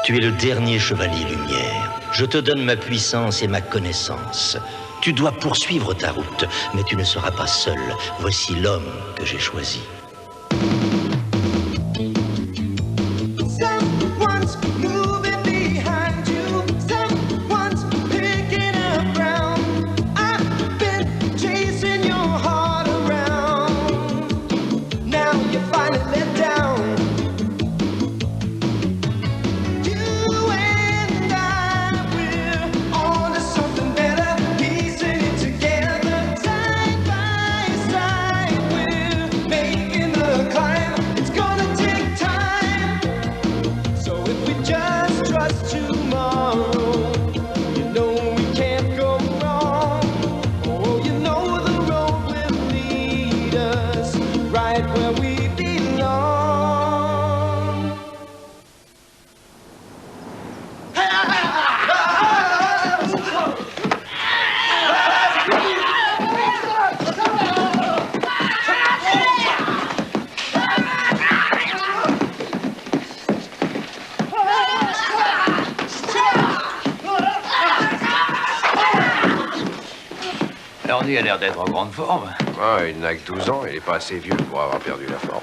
Tu es le dernier chevalier lumière. Je te donne ma puissance et ma connaissance. Tu dois poursuivre ta route, mais tu ne seras pas seul. Voici l'homme que j'ai choisi. Orny a l'air d'être en grande forme. Ah, il n'a que 12 ans, il n'est pas assez vieux pour avoir perdu la forme.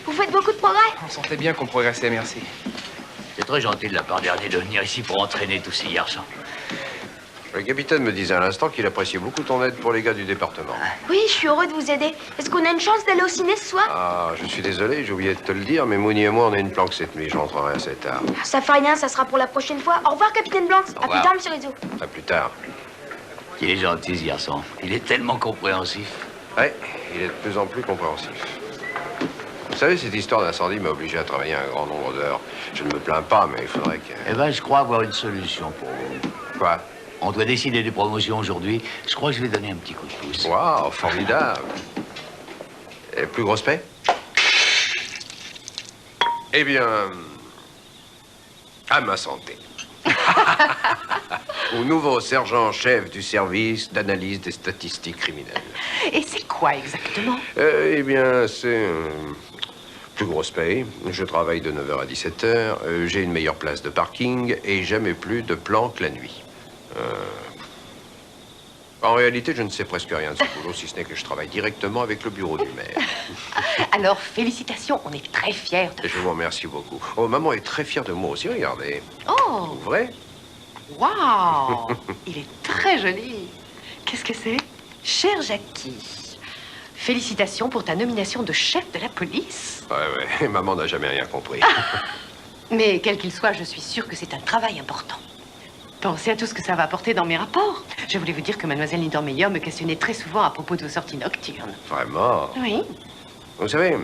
Vous faites beaucoup de progrès? On sentait bien qu'on progressait, merci. C'est très gentil de la part d'Ernie de venir ici pour entraîner tous ces garçons. Le capitaine me disait à l'instant qu'il appréciait beaucoup ton aide pour les gars du département. Oui, je suis heureux de vous aider. Est-ce qu'on a une chance d'aller au ciné ce soir? Ah, je suis désolé, j'ai oublié de te le dire, mais Mooney et moi, on a une planque cette nuit. Je rentrerai assez tard. Ça fait rien, ça sera pour la prochaine fois. Au revoir, capitaine Blanc. À plus tard, monsieur Rizzo. À plus tard. Il est gentil, ce garçon. Il est tellement compréhensif. Ouais, il est de plus en plus compréhensif. Vous savez, cette histoire d'incendie m'a obligé à travailler un grand nombre d'heures. Je ne me plains pas, mais il faudrait que... Eh ben, je crois avoir une solution pour vous. Quoi? On doit décider des promotions aujourd'hui. Je crois que je vais donner un petit coup de pouce. Waouh, formidable. Et plus grosse paix? Eh bien... à ma santé. Au nouveau sergent-chef du service d'analyse des statistiques criminelles. Et c'est quoi exactement? Eh bien, c'est... plus grosse paye. Je travaille de 9h à 17h. J'ai une meilleure place de parking et jamais plus de planque la nuit. En réalité, je ne sais presque rien de ce boulot, si ce n'est que je travaille directement avec le bureau du maire. Alors, félicitations, on est très fiers de... Je vous remercie beaucoup. Oh, maman est très fière de moi aussi, regardez. Oh! Ouvrez. Waouh! Il est très joli. Qu'est-ce que c'est? Cher Jackie, félicitations pour ta nomination de chef de la police. Ouais, maman n'a jamais rien compris. Mais quel qu'il soit, je suis sûre que c'est un travail important. Pensez à tout ce que ça va apporter dans mes rapports. Je voulais vous dire que mademoiselle Niedermeyer me questionnait très souvent à propos de vos sorties nocturnes. Vraiment? Oui. Vous savez,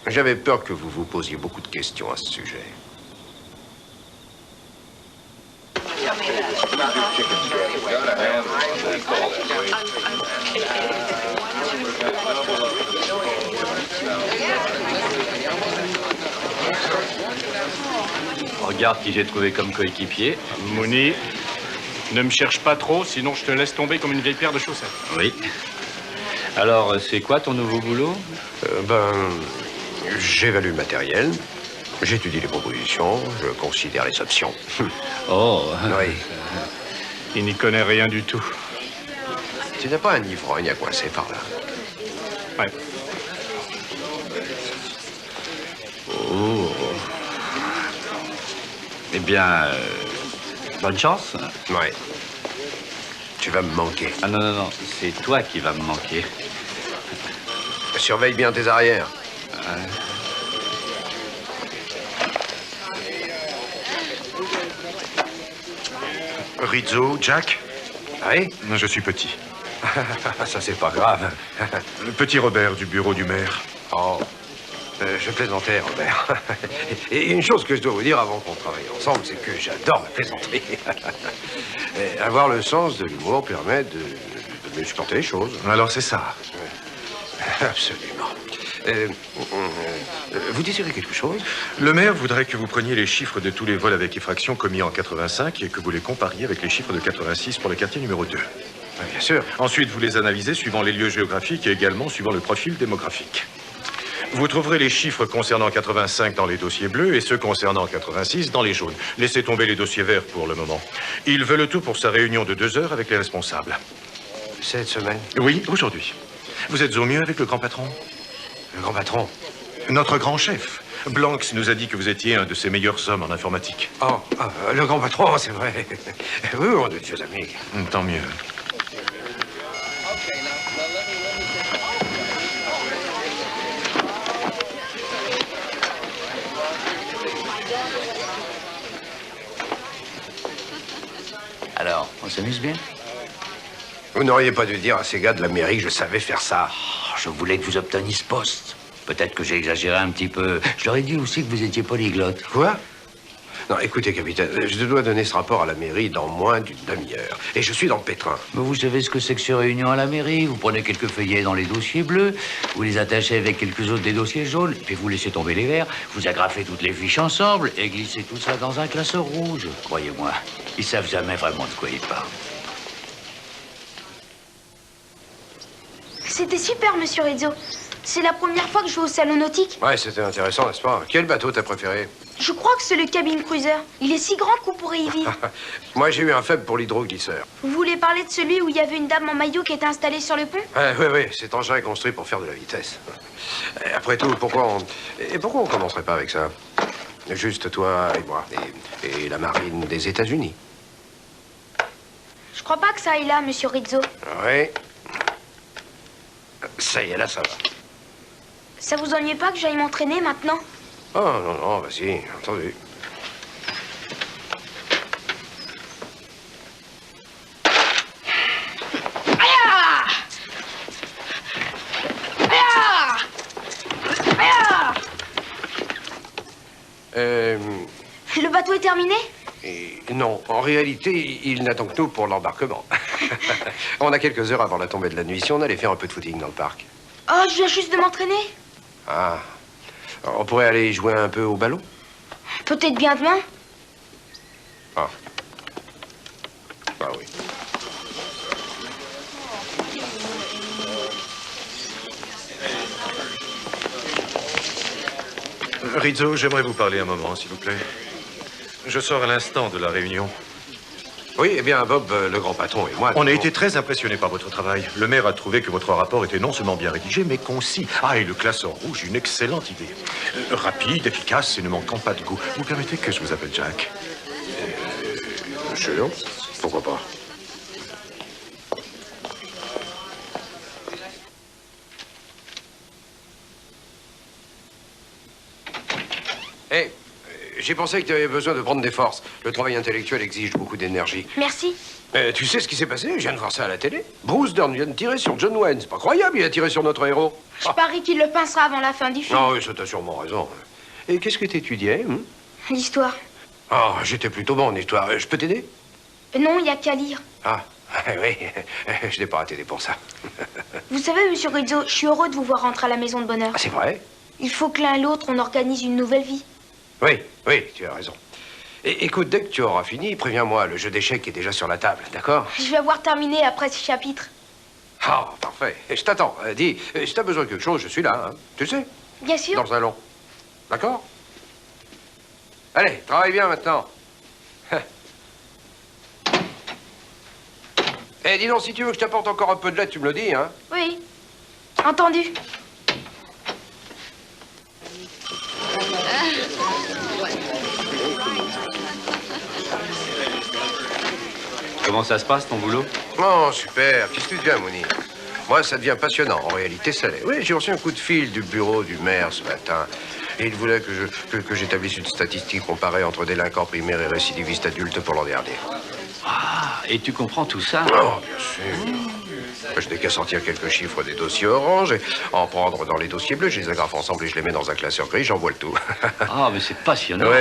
j'avais peur que vous vous posiez beaucoup de questions à ce sujet. Regarde qui j'ai trouvé comme coéquipier. Mooney, ne me cherche pas trop, sinon je te laisse tomber comme une vieille paire de chaussettes. Oui. Alors, c'est quoi ton nouveau boulot? J'évalue le matériel, j'étudie les propositions, je considère les options. Oh. Oui. Il n'y connaît rien du tout. Tu n'as pas un ivrogne à coincer par là? Ouais. Oh. Eh bien, bonne chance. Oui. Tu vas me manquer. Ah non, non, non, c'est toi qui vas me manquer. Surveille bien tes arrières. Rizzo, Jack? Oui? Je suis petit. Ça, c'est pas grave. Le petit Robert du bureau du maire. Oh, je plaisantais, Robert. Et une chose que je dois vous dire avant qu'on travaille ensemble, c'est que j'adore la plaisanterie. Et avoir le sens de l'humour permet de mieux supporter les choses. Alors c'est ça. Absolument. Vous désirez quelque chose? Le maire voudrait que vous preniez les chiffres de tous les vols avec effraction commis en 85 et que vous les compariez avec les chiffres de 86 pour le quartier numéro 2. Bien sûr. Ensuite, vous les analysez suivant les lieux géographiques et également suivant le profil démographique. Vous trouverez les chiffres concernant 85 dans les dossiers bleus et ceux concernant 86 dans les jaunes. Laissez tomber les dossiers verts pour le moment. Il veut le tout pour sa réunion de 2 heures avec les responsables. Cette semaine? Oui, aujourd'hui. Vous êtes au mieux avec le grand patron? Le grand patron? Notre grand chef. Blanks nous a dit que vous étiez un de ses meilleurs hommes en informatique. Oh, le grand patron, c'est vrai. Oui, on est de vieux amis. Tant mieux. Alors, on s'amuse bien? Vous n'auriez pas dû dire à ces gars de la mairie que je savais faire ça. Oh, je voulais que vous obteniez ce poste. Peut-être que j'ai exagéré un petit peu. Je leur ai dit aussi que vous étiez polyglotte. Quoi? Non, écoutez, capitaine, je dois donner ce rapport à la mairie dans moins d'une demi-heure. Et je suis dans le pétrin. Mais vous savez ce que c'est que ces réunions à la mairie? Vous prenez quelques feuillets dans les dossiers bleus, vous les attachez avec quelques autres des dossiers jaunes, puis vous laissez tomber les verts, vous agrafez toutes les fiches ensemble et glissez tout ça dans un classeur rouge. Croyez-moi, ils savent jamais vraiment de quoi ils parlent. C'était super, monsieur Rizzo. C'est la première fois que je vais au salon nautique. Ouais, c'était intéressant, n'est-ce pas? Quel bateau t'as préféré? Je crois que c'est le cabine cruiser. Il est si grand qu'on pourrait y vivre. Moi, j'ai eu un faible pour l'hydroglisseur. Vous voulez parler de celui où il y avait une dame en maillot qui était installée sur le pont? Oui, cet engin est construit pour faire de la vitesse. Et après tout, pourquoi on commencerait pas avec ça? Juste toi et moi, et la marine des États-Unis. Je crois pas que ça aille là, monsieur Rizzo. Oui. Ça y est, là, ça va. Ça vous ennuie pas que j'aille m'entraîner maintenant? Oh, non, vas-y, entendu. Le bateau est terminé? Non, en réalité, il n'attend que nous pour l'embarquement. On a quelques heures avant la tombée de la nuit. Si on allait faire un peu de footing dans le parc. Oh, je viens juste de m'entraîner. Ah. On pourrait aller jouer un peu au ballon? Peut-être bien demain. Ah. Bah oui. Rizzo, j'aimerais vous parler un moment, s'il vous plaît. Je sors à l'instant de la réunion. Oui, eh bien, Bob, le grand patron et moi... On a été très impressionnés par votre travail. Le maire a trouvé que votre rapport était non seulement bien rédigé, mais concis. Ah, et le classeur rouge, une excellente idée. Rapide, efficace et ne manquant pas de goût. Vous permettez que je vous appelle Jack? Sûr? Pourquoi pas? Hé, j'ai pensé que tu avais besoin de prendre des forces. Le travail intellectuel exige beaucoup d'énergie. Merci. Tu sais ce qui s'est passé? Je viens de voir ça à la télé. Bruce Dern vient de tirer sur John Wayne. C'est pas croyable, il a tiré sur notre héros. Je parie qu'il le pincera avant la fin du film. Ah oui, ça t'as sûrement raison. Et qu'est-ce que t'étudiais? L'histoire. Ah, j'étais plutôt bon en histoire. Je peux t'aider? Non, il n'y a qu'à lire. Ah, oui, je n'ai pas à t'aider pour ça. Vous savez, monsieur Rizzo, je suis heureux de vous voir rentrer à la maison de bonheur. Ah, c'est vrai? Il faut que l'un et l'autre, on organise une nouvelle vie. Oui, tu as raison. Et écoute, dès que tu auras fini, préviens-moi, le jeu d'échecs est déjà sur la table, d'accord? Je vais avoir terminé après ce chapitre. Ah, parfait. Je t'attends. Dis, si t'as besoin de quelque chose, je suis là, hein. Tu sais? Bien sûr. Dans le salon. D'accord? Allez, travaille bien maintenant. Eh, dis donc, si tu veux que je t'apporte encore un peu de lait, tu me le dis, hein? Oui. Entendu. Comment ça se passe, ton boulot? Oh, super. Qu'est-ce que tu deviens, Mouni? Moi, ça devient passionnant. En réalité, ça l'est. Oui, j'ai reçu un coup de fil du bureau du maire ce matin. Et il voulait que j'établisse une statistique comparée entre délinquants primaires et récidivistes adultes pour l'an dernier. Ah, et tu comprends tout ça? Oh, bien sûr. Je n'ai qu'à sortir quelques chiffres des dossiers orange et en prendre dans les dossiers bleus. Je les agrafe ensemble et je les mets dans un classeur gris. J'envoie le tout. Ah, mais c'est passionnant. Oui.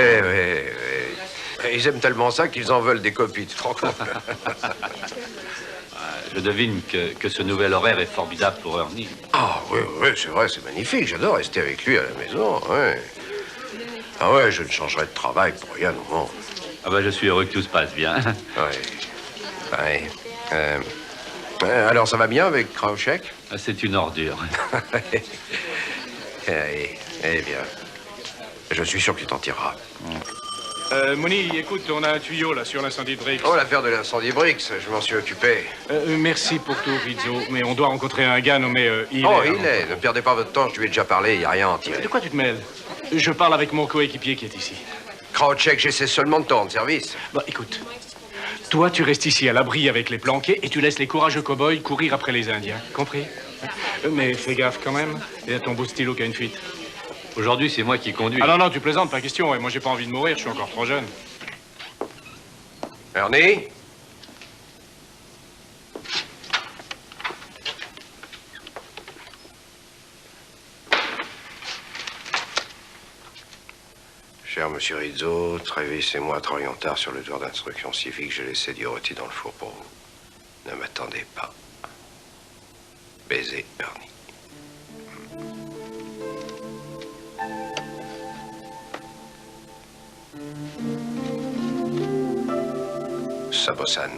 Ils aiment tellement ça qu'ils en veulent des copies, tu te rends compte? Je devine que ce nouvel horaire est formidable pour Ernie. Ah oui, oui, c'est vrai, c'est magnifique. J'adore rester avec lui à la maison, ouais. Ah ouais, je ne changerai de travail pour rien au monde. Ah bah, je suis heureux que tout se passe bien. Oui. Ouais. Alors, ça va bien avec Krauschek? C'est une ordure. Eh bien, je suis sûr que tu t'en tireras. Moni, écoute, on a un tuyau là sur l'incendie de Brix. Oh, l'affaire de l'incendie Brix, je m'en suis occupé. Merci pour tout, Rizzo, mais on doit rencontrer un gars nommé Hillet. Oh, il est. Ne perdez pas votre temps, je lui ai déjà parlé, il n'y a rien à en tirer. De quoi tu te mêles? Je parle avec mon coéquipier qui est ici. Krauschek, j'essaie seulement de te rendre service. Bah, écoute. Toi, tu restes ici à l'abri avec les planqués et tu laisses les courageux cow-boys courir après les Indiens. Compris? Mais fais gaffe quand même. Et à ton beau stylo qui a une fuite. Aujourd'hui, c'est moi qui conduis. Ah non, non, tu plaisantes, pas question. Ouais. Moi, j'ai pas envie de mourir, je suis encore trop jeune. Ernie? Cher monsieur Rizzo, Travis et moi travaillons tard sur le devoir d'instruction civique. J'ai laissé du rôti dans le four pour vous. Ne m'attendez pas. Baiser, Ernie. Sabosan,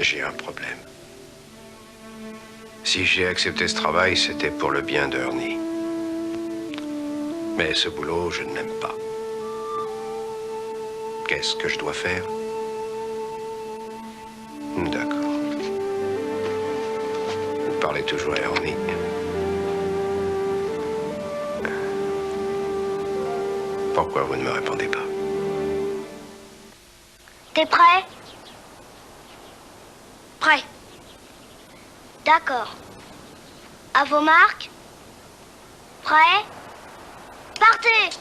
j'ai un problème. Si j'ai accepté ce travail, c'était pour le bien d'Ernie. Mais ce boulot, je ne l'aime pas. Qu'est-ce que je dois faire? D'accord. Vous parlez toujours à Ernie. Pourquoi vous ne me répondez pas? T'es prêt? Prêt. D'accord. À vos marques? Prêt? Partez!